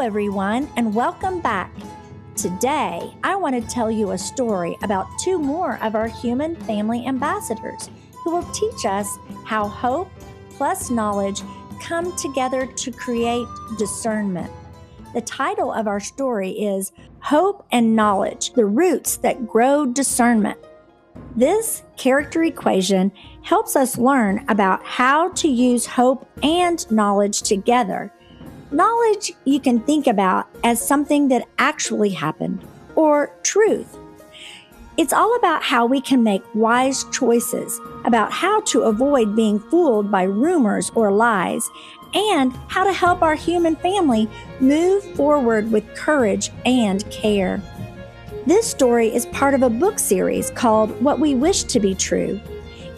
everyone, and welcome back. Today, I want to tell you a story about two more of our Human Family Ambassadors who will teach us how hope plus knowledge come together to create discernment. The title of our story is Hope and Knowledge, the Roots That Grow Discernment. This character equation helps us learn about how to use hope and knowledge together. Knowledge you can think about as something that actually happened, or truth. It's all about how we can make wise choices, about how to avoid being fooled by rumors or lies, and how to help our human family move forward with courage and care. This story is part of a book series called What We Wish to Be True.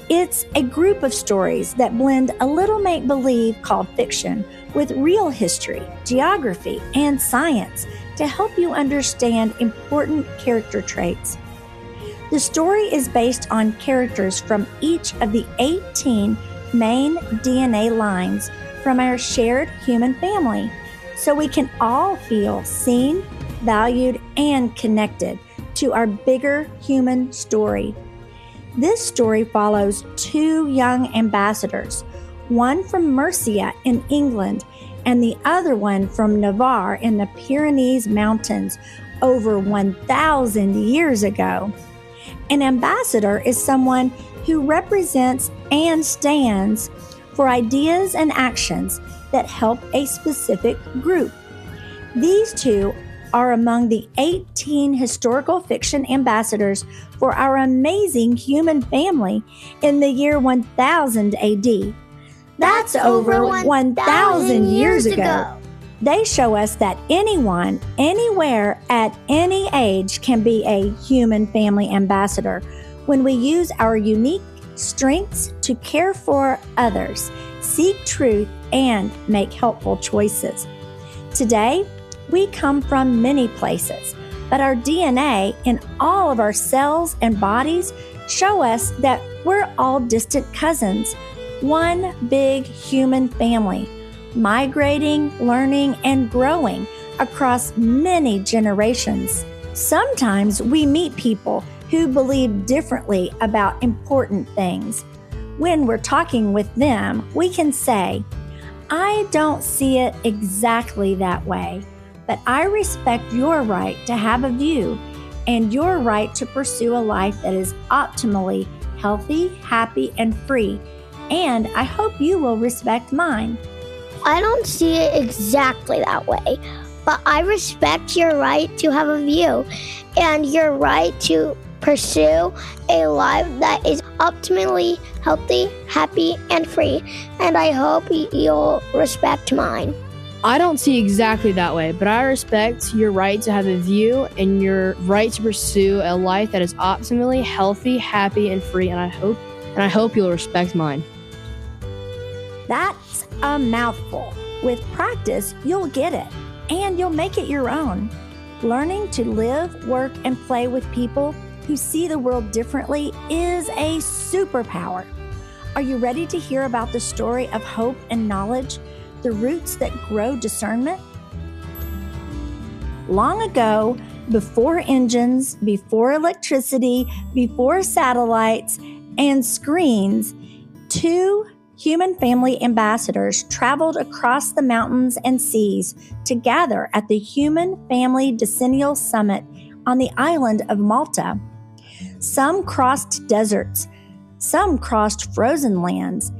It's a group of stories that blend a little make-believe called fiction with real history, geography, and science to help you understand important character traits. The story is based on characters from each of the 18 main DNA lines from our shared human family, so we can all feel seen, valued, and connected to our bigger human story. This story follows two young ambassadors, one from Mercia in England and the other one from Navarre in the Pyrenees Mountains over 1,000 years ago. An ambassador is someone who represents and stands for ideas and actions that help a specific group. These two are among the 18 historical fiction ambassadors for our amazing human family in the year 1000 AD. That's over 1,000 years ago. They show us that anyone, anywhere, at any age can be a human family ambassador when we use our unique strengths to care for others, seek truth, and make helpful choices. Today, we come from many places, but our DNA in all of our cells and bodies show us that we're all distant cousins, one big human family, migrating, learning, and growing across many generations. Sometimes we meet people who believe differently about important things. When we're talking with them, we can say, "I don't see it exactly that way, but I respect your right to have a view and your right to pursue a life that is optimally healthy, happy, and free, and I hope you will respect mine." I don't see it exactly that way, but I respect your right to have a view and your right to pursue a life that is optimally healthy, happy, and free, and I hope you'll respect mine. I don't see exactly that way, but I respect your right to have a view and your right to pursue a life that is optimally healthy, happy, and free, and I hope you'll respect mine. That's a mouthful. With practice, you'll get it, and you'll make it your own. Learning to live, work, and play with people who see the world differently is a superpower. Are you ready to hear about the story of hope and knowledge, the roots that grow discernment? Long ago, before engines, before electricity, before satellites and screens, two human family ambassadors traveled across the mountains and seas to gather at the Human Family Decennial Summit on the island of Malta. Some crossed deserts, some crossed frozen lands,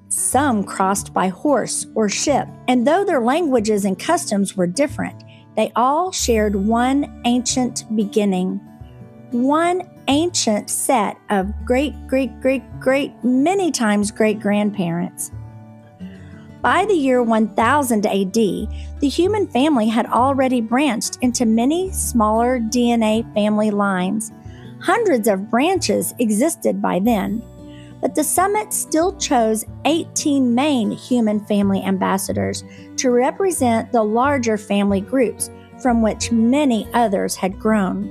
some crossed by horse or ship, and though their languages and customs were different, they all shared one ancient beginning, one ancient set of great, many times great-grandparents. By the year 1000 AD, the human family had already branched into many smaller DNA family lines. Hundreds of branches existed by then, but the summit still chose 18 main human family ambassadors to represent the larger family groups from which many others had grown.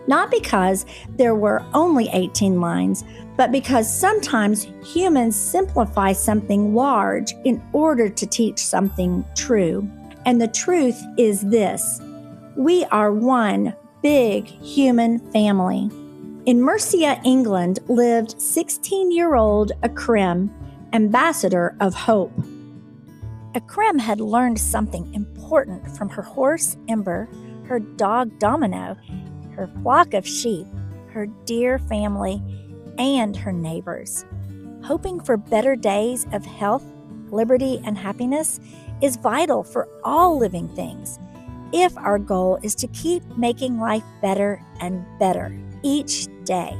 Not because there were only 18 lines, but because sometimes humans simplify something large in order to teach something true. And the truth is this: we are one big human family. In Mercia, England, lived 16-year-old Aicrem, ambassador of hope. Aicrem had learned something important from her horse Ember, her dog Domino, her flock of sheep, her dear family, and her neighbors. Hoping for better days of health, liberty, and happiness is vital for all living things if our goal is to keep making life better and better each day.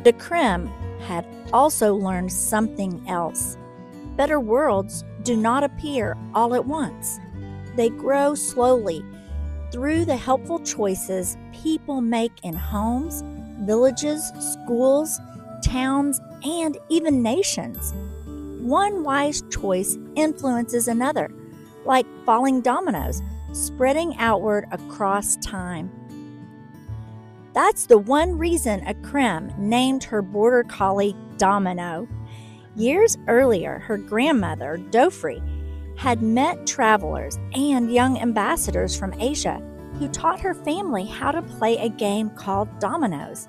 Aicrem had also learned something else. Better worlds do not appear all at once. They grow slowly through the helpful choices people make in homes, villages, schools, towns, and even nations. One wise choice influences another, like falling dominoes, spreading outward across time. That's the one reason Aicrem named her border collie Domino. Years earlier, her grandmother, Dofri, had met travelers and young ambassadors from Asia who taught her family how to play a game called dominoes.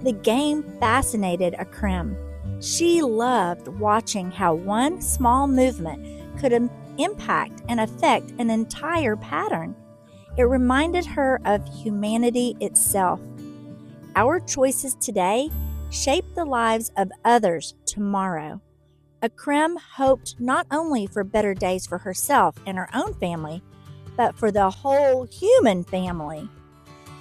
The game fascinated Aicrem. She loved watching how one small movement could impact and affect an entire pattern. It reminded her of humanity itself. Our choices today shape the lives of others tomorrow. Aicrem hoped not only for better days for herself and her own family, but for the whole human family.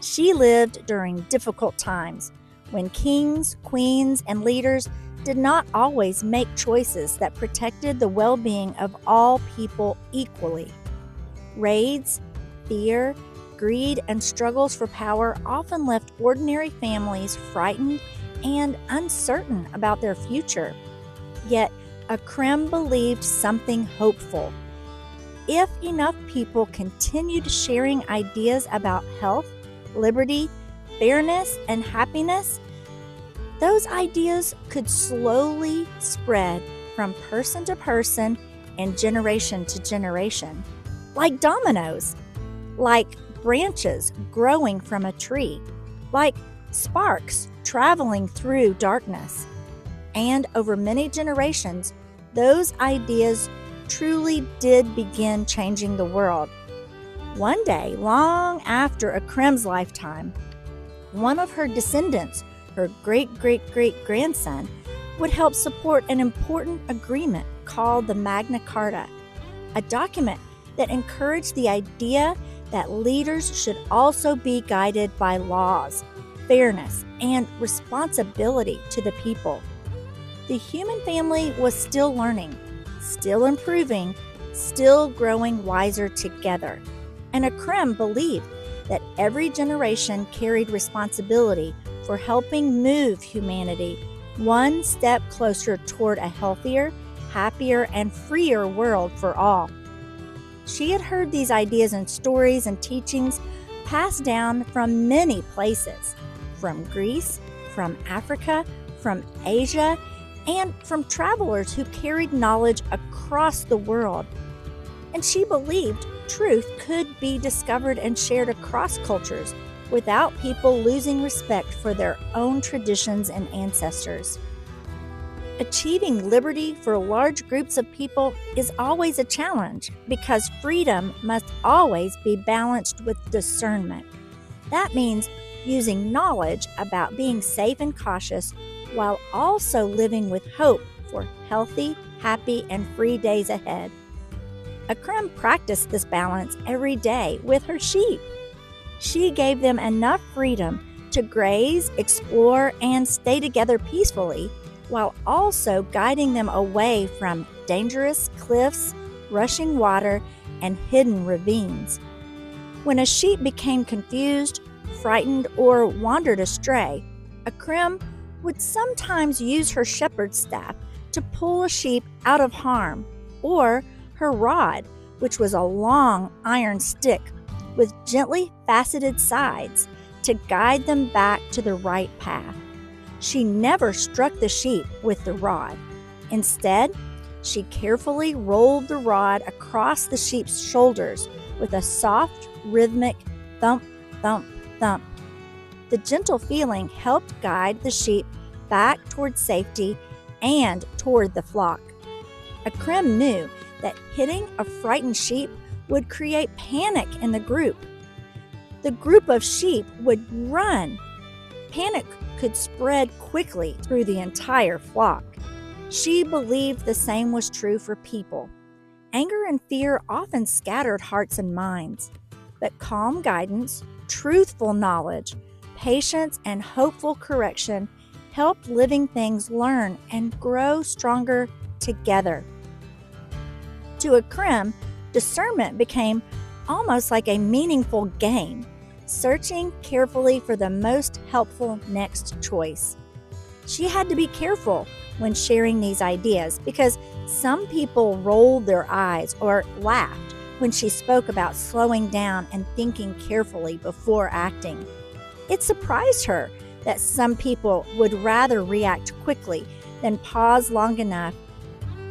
She lived during difficult times when kings, queens, and leaders did not always make choices that protected the well-being of all people equally. Raids, fear, greed, and struggles for power often left ordinary families frightened and uncertain about their future. Yet, Aicrem believed something hopeful. If enough people continued sharing ideas about health, liberty, fairness, and happiness, those ideas could slowly spread from person to person and generation to generation, like dominoes, like branches growing from a tree, like sparks traveling through darkness. And over many generations, those ideas truly did begin changing the world. One day, long after Aicrem's lifetime, one of her descendants, her great-great-great-grandson, would help support an important agreement called the Magna Carta, a document that encouraged the idea that leaders should also be guided by laws, fairness, and responsibility to the people. The human family was still learning, still improving, still growing wiser together. And Aicrem believed that every generation carried responsibility for helping move humanity one step closer toward a healthier, happier, and freer world for all. She had heard these ideas and stories and teachings passed down from many places, from Greece, from Africa, from Asia, and from travelers who carried knowledge across the world. And she believed truth could be discovered and shared across cultures without people losing respect for their own traditions and ancestors. Achieving liberty for large groups of people is always a challenge because freedom must always be balanced with discernment. That means using knowledge about being safe and cautious while also living with hope for healthy, happy, and free days ahead. Aicrem practiced this balance every day with her sheep. She gave them enough freedom to graze, explore, and stay together peacefully, while also guiding them away from dangerous cliffs, rushing water, and hidden ravines. When a sheep became confused, frightened, or wandered astray, Aicrem would sometimes use her shepherd's staff to pull a sheep out of harm, or her rod, which was a long iron stick with gently faceted sides, to guide them back to the right path. She never struck the sheep with the rod. Instead, She carefully rolled the rod across the sheep's shoulders with a soft, rhythmic thump, thump, thump. The gentle feeling helped guide the sheep back toward safety and toward the flock. Aicrem knew that hitting a frightened sheep would create panic in the group. The group of sheep would run. Panic could spread quickly through the entire flock. She believed the same was true for people. Anger and fear often scattered hearts and minds, but calm guidance, truthful knowledge, patience, and hopeful correction helped living things learn and grow stronger together. To Aicrem, discernment became almost like a meaningful game, searching carefully for the most helpful next choice. She had to be careful when sharing these ideas because some people rolled their eyes or laughed when she spoke about slowing down and thinking carefully before acting. It surprised her that some people would rather react quickly than pause long enough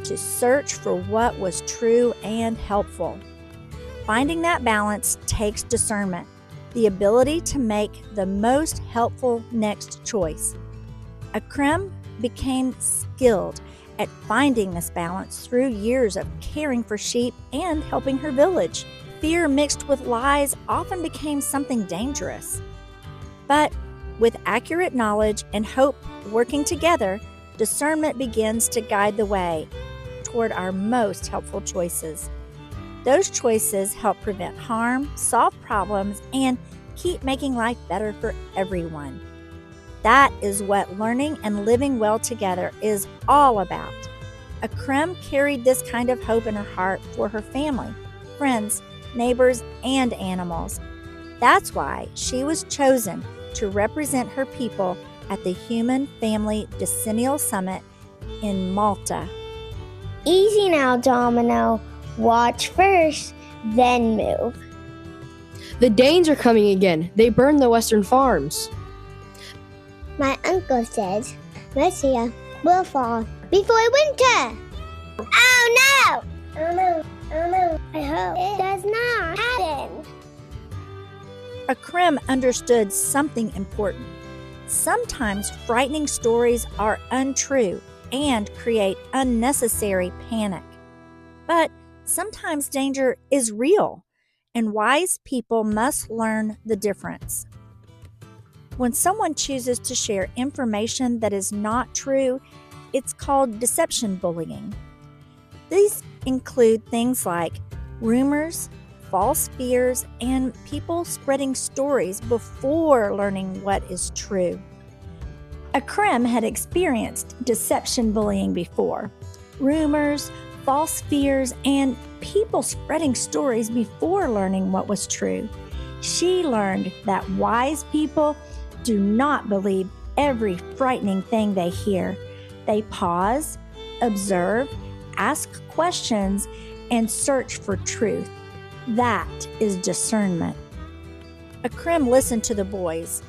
to search for what was true and helpful. Finding that balance takes discernment, the ability to make the most helpful next choice. Aicrem became skilled at finding this balance through years of caring for sheep and helping her village. Fear mixed with lies often became something dangerous. But with accurate knowledge and hope working together, discernment begins to guide the way toward our most helpful choices. Those choices help prevent harm, solve problems, and keep making life better for everyone. That is what learning and living well together is all about. Aicrem carried this kind of hope in her heart for her family, friends, neighbors, and animals. That's why she was chosen to represent her people at the Human Family Decennial Summit in Malta. Easy now, Domino. Watch first, then move. The Danes are coming again. They burned the western farms. My uncle says Mercia will fall before winter. Oh no! Oh no! Oh no! I hope it does not happen. Aicrem understood something important. Sometimes frightening stories are untrue and create unnecessary panic. But sometimes danger is real, and wise people must learn the difference. When someone chooses to share information that is not true, it's called deception bullying. These include things like rumors, false fears, and people spreading stories before learning what is true. Aicrem had experienced deception bullying before. Rumors, false fears, and people spreading stories before learning what was true. She learned that wise people do not believe every frightening thing they hear. They pause, observe, ask questions, and search for truth. That is discernment. Aicrem listened to the boys.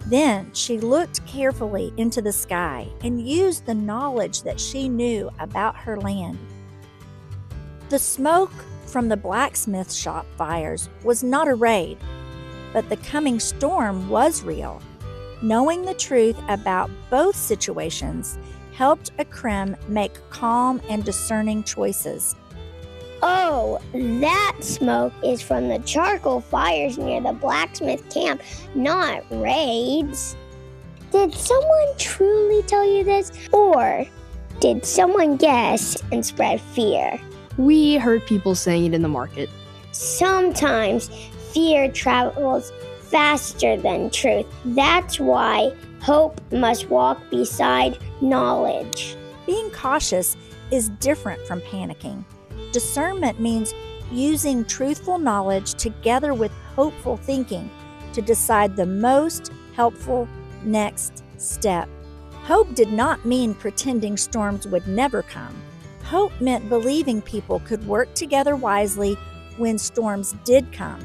Then she looked carefully into the sky and used the knowledge that she knew about her land. The smoke from the blacksmith shop fires was not a raid, but the coming storm was real. Knowing the truth about both situations helped Aicrem make calm and discerning choices. Oh, that smoke is from the charcoal fires near the blacksmith camp, not raids. Did someone truly tell you this, or did someone guess and spread fear? We heard people saying it in the market. Sometimes fear travels faster than truth. That's why hope must walk beside knowledge. Being cautious is different from panicking. Discernment means using truthful knowledge together with hopeful thinking to decide the most helpful next step. Hope did not mean pretending storms would never come. Hope meant believing people could work together wisely when storms did come.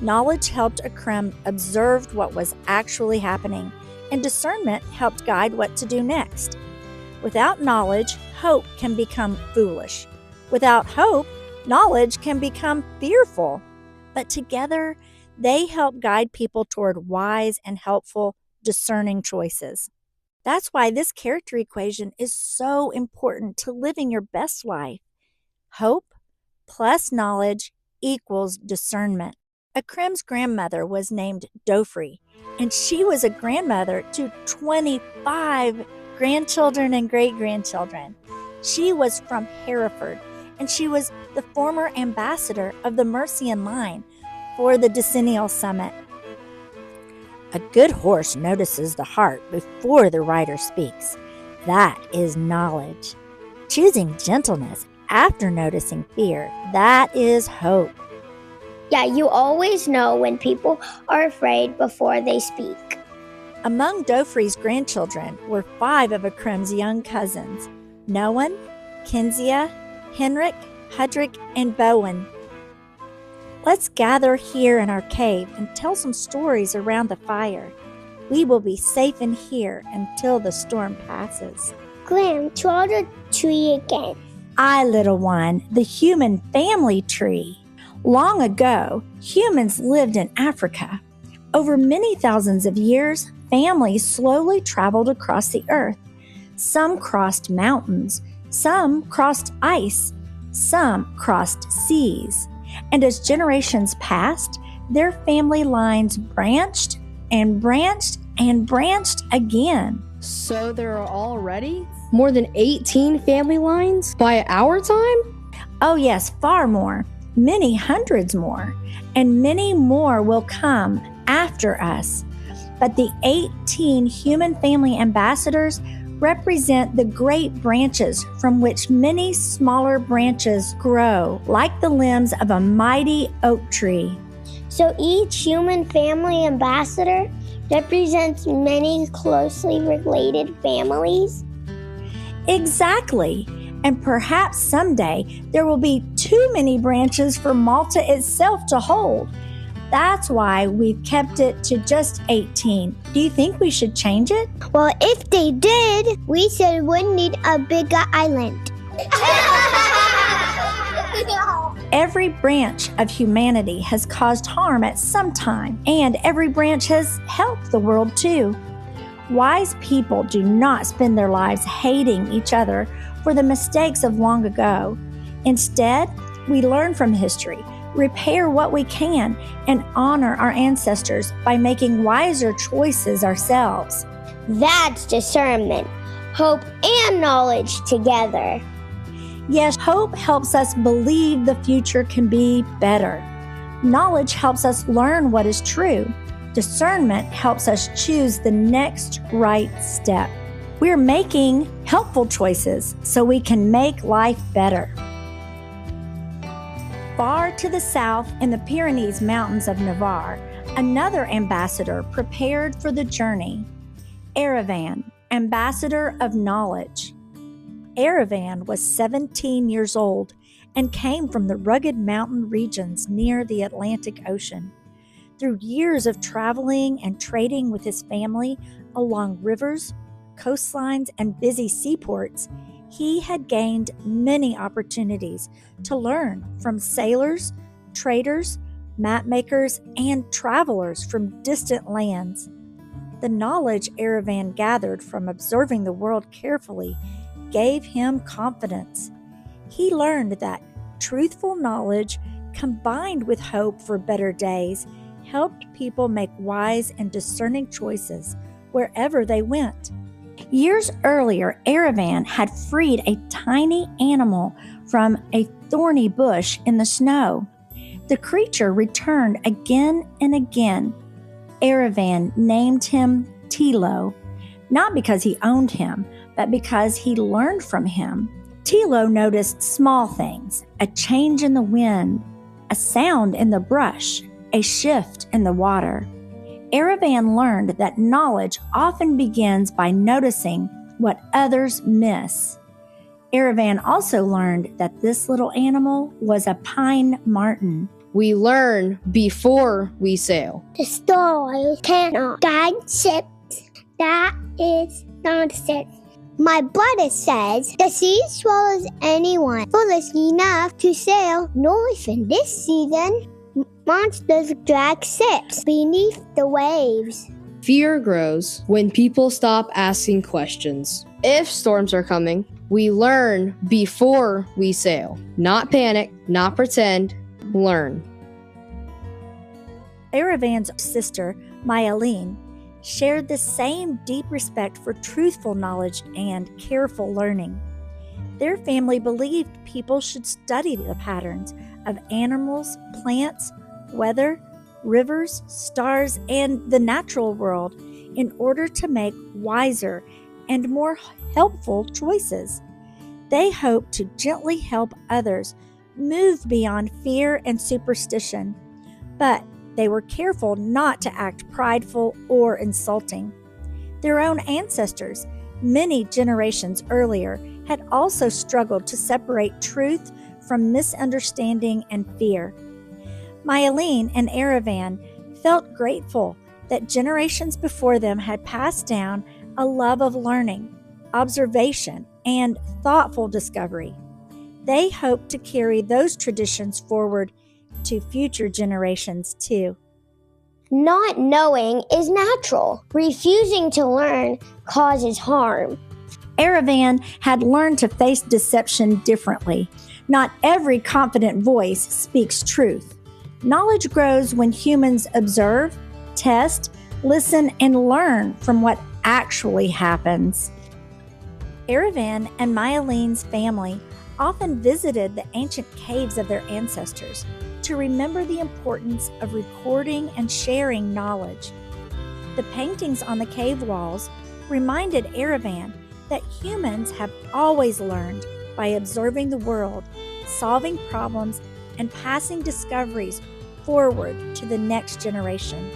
Knowledge helped Aicrem observe what was actually happening, and discernment helped guide what to do next. Without knowledge, hope can become foolish. Without hope, knowledge can become fearful. But together, they help guide people toward wise and helpful, discerning choices. That's why this character equation is so important to living your best life. Hope plus knowledge equals discernment. Aicrem's grandmother was named Dofri, and she was a grandmother to 25 grandchildren and great-grandchildren. She was from Hereford, and she was the former ambassador of the Mercian line for the Decennial Summit. A good horse notices the heart before the rider speaks. That is knowledge. Choosing gentleness after noticing fear, that is hope. Yeah, you always know when people are afraid before they speak. Among Dofri's grandchildren were 5 of Aicrem's young cousins, Noan, Kinsia, Henrik, Hudrick, and Bowen. Let's gather here in our cave and tell some stories around the fire. We will be safe in here until the storm passes. Graham, draw the tree again. I, little one, the human family tree. Long ago, humans lived in Africa. Over many thousands of years, families slowly traveled across the earth. Some crossed mountains, some crossed ice, some crossed seas. And as generations passed, their family lines branched and branched and branched again. So there are already more than 18 family lines by our time? Oh yes, far more, many hundreds more, and many more will come after us. But the 18 human family ambassadors represent the great branches from which many smaller branches grow, like the limbs of a mighty oak tree. So each human family ambassador represents many closely related families? Exactly. And perhaps someday there will be too many branches for Malta itself to hold. That's why we've kept it to just 18. Do you think we should change it? Well, if they did, we said we'd need a bigger island. Every branch of humanity has caused harm at some time, and every branch has helped the world too. Wise people do not spend their lives hating each other for the mistakes of long ago. Instead, we learn from history, repair what we can, and honor our ancestors by making wiser choices ourselves. That's discernment, hope, and knowledge together. Yes, hope helps us believe the future can be better. Knowledge helps us learn what is true. Discernment helps us choose the next right step. We're making helpful choices so we can make life better. Far to the south in the Pyrenees Mountains of Navarre, another ambassador prepared for the journey. Arravan, ambassador of knowledge. Arravan was 17 years old and came from the rugged mountain regions near the Atlantic Ocean. Through years of traveling and trading with his family along rivers, coastlines, and busy seaports, he had gained many opportunities to learn from sailors, traders, mapmakers, and travelers from distant lands. The knowledge Arravan gathered from observing the world carefully gave him confidence. He learned that truthful knowledge combined with hope for better days helped people make wise and discerning choices wherever they went. Years earlier, Arravan had freed a tiny animal from a thorny bush in the snow. The creature returned again and again. Arravan named him Tilo, not because he owned him, but because he learned from him. Tilo noticed small things, a change in the wind, a sound in the brush, a shift in the water. Arravan learned that knowledge often begins by noticing what others miss. Arravan also learned that this little animal was a pine marten. We learn before we sail. The story cannot guide ships. That is nonsense. My brother says the sea swallows anyone foolish enough to sail north in this season. Monsters drag ships beneath the waves. Fear grows when people stop asking questions. If storms are coming, we learn before we sail. Not panic, not pretend, learn. Arravan's sister, Myaline, shared the same deep respect for truthful knowledge and careful learning. Their family believed people should study the patterns of animals, plants, weather, rivers, stars, and the natural world in order to make wiser and more helpful choices. They hoped to gently help others move beyond fear and superstition, but they were careful not to act prideful or insulting. Their own ancestors, many generations earlier, had also struggled to separate truth from misunderstanding and fear. Myaline and Arravan felt grateful that generations before them had passed down a love of learning, observation, and thoughtful discovery. They hoped to carry those traditions forward to future generations too. Not knowing is natural. Refusing to learn causes harm. Arravan had learned to face deception differently. Not every confident voice speaks truth. Knowledge grows when humans observe, test, listen, and learn from what actually happens. Arravan and Myaline's family often visited the ancient caves of their ancestors to remember the importance of recording and sharing knowledge. The paintings on the cave walls reminded Arravan that humans have always learned by observing the world, solving problems, and passing discoveries forward to the next generation.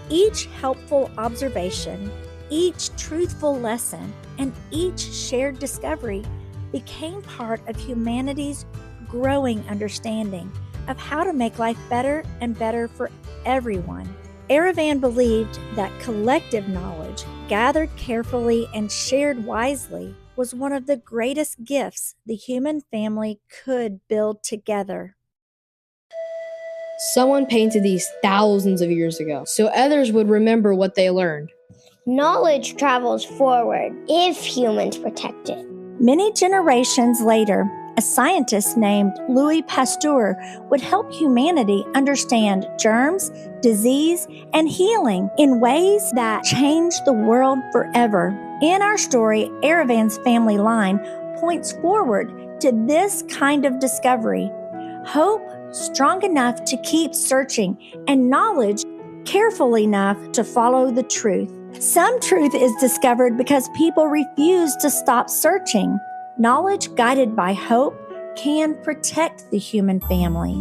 Each helpful observation, each truthful lesson, and each shared discovery became part of humanity's growing understanding of how to make life better and better for everyone. Arravan believed that collective knowledge, gathered carefully and shared wisely, was one of the greatest gifts the human family could build together. Someone painted these thousands of years ago, so others would remember what they learned. Knowledge travels forward if humans protect it. Many generations later, a scientist named Louis Pasteur would help humanity understand germs, disease, and healing in ways that changed the world forever. In our story, Arravan's family line points forward to this kind of discovery. Hope strong enough to keep searching, and knowledge careful enough to follow the truth. Some truth is discovered because people refuse to stop searching. Knowledge guided by hope can protect the human family.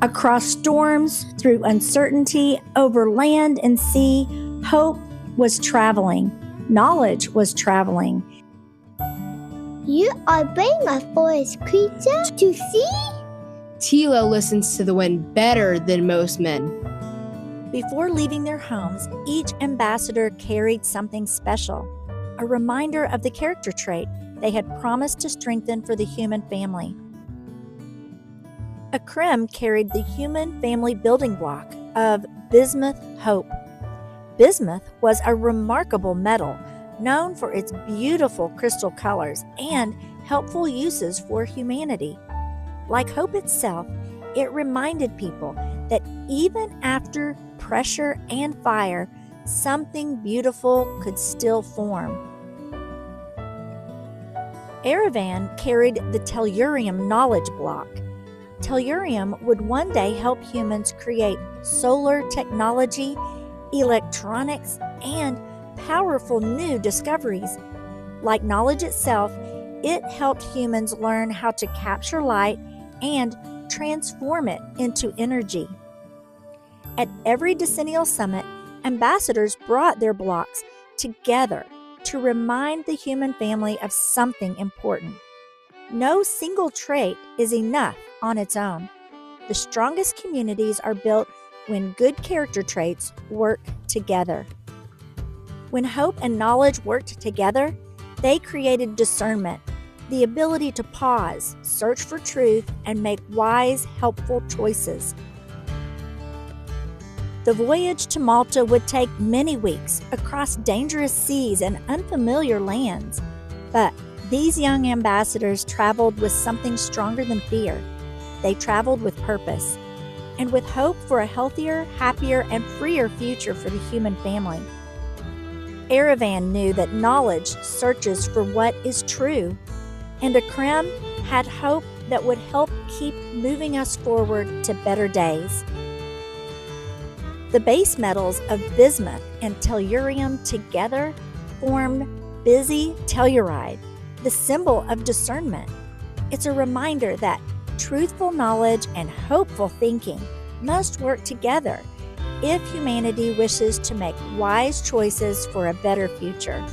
Across storms, through uncertainty, over land and sea, hope was traveling. Knowledge was traveling. You are being a forest creature to see? Tilo listens to the wind better than most men. Before leaving their homes, each ambassador carried something special, a reminder of the character trait they had promised to strengthen for the human family. Aicrem carried the human family building block of Bismuth hope. Bismuth was a remarkable metal known for its beautiful crystal colors and helpful uses for humanity. Like hope itself, it reminded people that even after pressure and fire, something beautiful could still form. Arravan carried the Tellurium knowledge block. Tellurium would one day help humans create solar technology, electronics, and powerful new discoveries. Like knowledge itself, it helped humans learn how to capture light and transform it into energy. At every decennial summit, ambassadors brought their blocks together to remind the human family of something important. No single trait is enough on its own. The strongest communities are built when good character traits work together. When hope and knowledge worked together, They created discernment, the ability to pause, search for truth, and make wise, helpful choices. The voyage to Malta would take many weeks across dangerous seas and unfamiliar lands, but these young ambassadors traveled with something stronger than fear. They traveled with purpose and with hope for a healthier, happier, and freer future for the human family. Arravan knew that knowledge searches for what is true, and Aicrem had hope that would help keep moving us forward to better days. The base metals of bismuth and tellurium together formed busy telluride, the symbol of discernment. It's a reminder that truthful knowledge and hopeful thinking must work together if humanity wishes to make wise choices for a better future.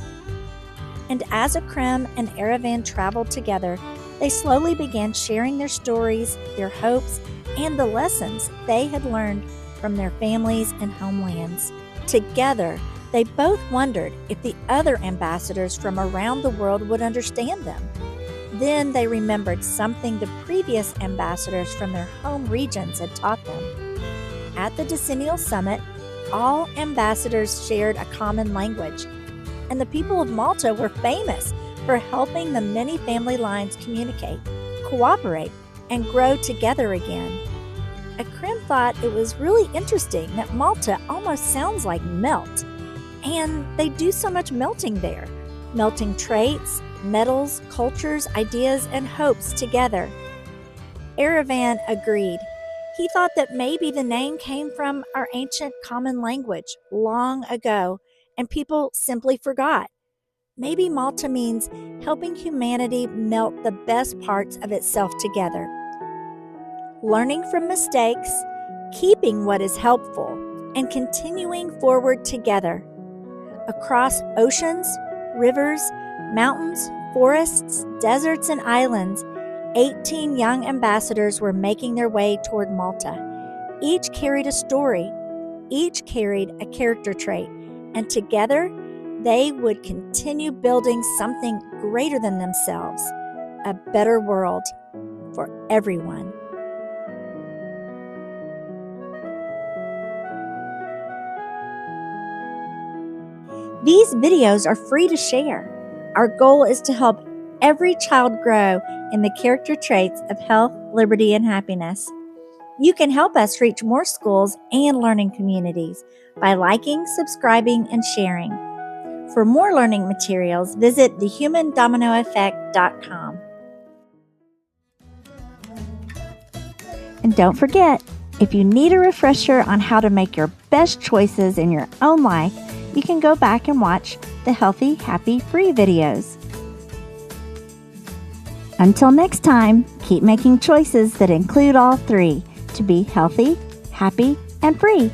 And as Aicrem and Arravan traveled together, they slowly began sharing their stories, their hopes, and the lessons they had learned from their families and homelands. Together, they both wondered if the other ambassadors from around the world would understand them. Then they remembered something the previous ambassadors from their home regions had taught them. At the Decennial Summit, all ambassadors shared a common language, and the people of Malta were famous for helping the many family lines communicate, cooperate, and grow together again. Aicrem thought it was really interesting that Malta almost sounds like melt, and they do so much melting there, melting traits, metals, cultures, ideas, and hopes together. Arravan agreed. He thought that maybe the name came from our ancient common language long ago, and people simply forgot. Maybe Malta means helping humanity melt the best parts of itself together. Learning from mistakes, keeping what is helpful, and continuing forward together. Across oceans, rivers, mountains, forests, deserts, and islands, 18 young ambassadors were making their way toward Malta. Each carried a story, each carried a character trait, and together they would continue building something greater than themselves, a better world for everyone. These videos are free to share. Our goal is to help every child grow in the character traits of health, liberty, and happiness. You can help us reach more schools and learning communities by liking, subscribing, and sharing. For more learning materials, visit thehumandominoeffect.com. And don't forget, if you need a refresher on how to make your best choices in your own life, you can go back and watch the Healthy, Happy, Free videos. Until next time, keep making choices that include all three to be healthy, happy, and free.